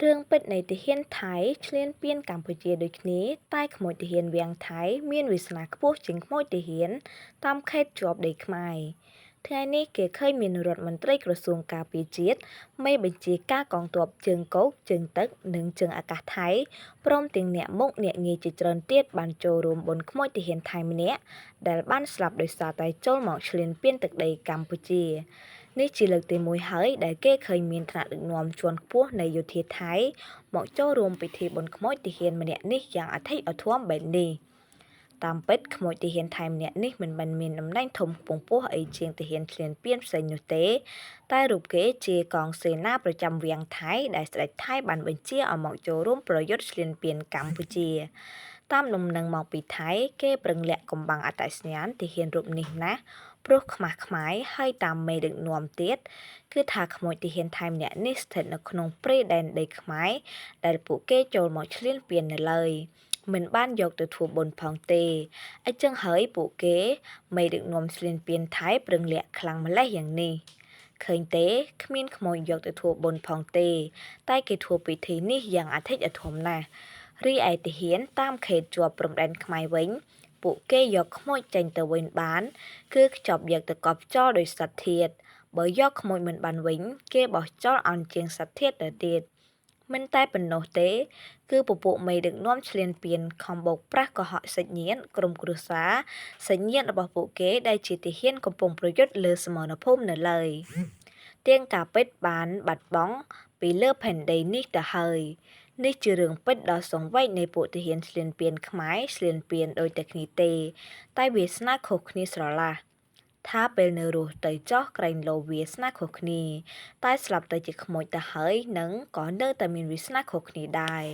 រឿងពិតនៃទាហានថៃឈ្លានពានកម្ពុជាដូចគ្នាតែខ្មោចទាហានវាំងថៃមានវាសនាខ្ពស់ជាងខ្មោចទាហានតាមខេត្តជាប់ដីខ្មែរថ្ងៃនេះគេឃើញមានរដ្ឋមន្ត្រីក្រសួងការពារជាតិមេបញ្ជាការកងទ័ពជើងគោកជើងទឹកនិងជើងអាកាសថៃព្រមទាំងអ្នកមុខអ្នកងារជាច្រើនទៀតបានចូលរួមបុណ្យខ្មោចទាហានថៃម្នាក់ដែលបានស្លាប់ដោយសារតែចូលមកឈ្លានពានទឹកដីកម្ពុជានេះជាលើកទី1ហើយដែលគេឃើញមានថ្នាក់ដឹកនាំជាន់ខ្ពស់នៃយោធាថៃមកចូលរួមពិធីបុណ្យខ្មោចទាហានម្នាក់នេះយ៉ាងអធិកអធមបែបនេះតាមពិតខ្មោចទាហានថៃម្នាក់នេះមិនបានមានតំណែងធំខ្ពង់ខ្ពស់អីជាងទាហានឈ្លានពានផ្សេងនោះទេតែរូបគេជាកងសេនាប្រចាំវាំងថៃដែលស្ដេចថៃបានបញ្ជាឲ្យមកចូលរួមប្រយុទ្ធឈ្លានពានកម្ពុជាតាមដំណឹងមកពីថៃគេប្រឹងលាក់កំបាំងអត្តសញ្ញាណទាហានរូបនេះណាស់ព្រោះខ្មាស់ខ្មាយហើយតាមមេដឹកនាំទៀតគឺថាខ្មោចទាហានថៃម្នាក់នេះស្ថិតនៅក្នុងព្រៃដែនដីខ្មែរដែលពួកគេចូលមកឈ្លានពាននៅឡើយមិនបានយកទៅធ្វើបុណ្យផងទេអញ្ចឹងហើយពួកគេមេដឹកនាំឈ្លានពានថៃប្រឹងលាក់ខ្លាំងម្លេះយ៉ាងនេះឃើញទេគ្មានខ្មោចយកទៅធ្វើបុណ្យផងទេតែគេធ្វើពិធីនេះយ៉ាងអធិកអធមណាស់រីឯទាហានតាមខេត្តជាប់ព្រំដែនខ្មែរវិញពួកគេយកខ្មោចចេញទៅវិញបានគឺខ្ចប់យកទៅកប់ចោលដោយសត្វធាតុបើយកខ្មោចមិនបានវិញគេបោះចោលអន់ជាងសត្វធាតុទៅទៀតមិនតែប៉ុណ្ណោះទេគឺពពួកមេដឹកនាំឈ្លានពានខំបោកប្រាស់កុហកសាច់ញាតិក្រុមគ្រួសារសាច់ញាតិរបស់ពួកគេដែលជាទាហានកំពុងប្រយុទ្ធលើសមរភូមិនៅឡើយទៀងការពិតបានបាត់បង់ពីលើផែនដីនេះទៅហើយនេះជារឿងពិតដ៏សង្វេគនៃពួកទាហានឈ្លានពានខ្មែរឈ្លានពានដោយតែគ្នាទេតែវាសនាខុសគ្នាស្រឡះថាពេលនៅរស់ទៅចោះក្រែងលោវាសនាខុសគ្នាតែស្លាប់ទៅជាខ្មោចទៅហើយនឹងក៏នៅតែមានវាសនាខុសគ្នាដែរ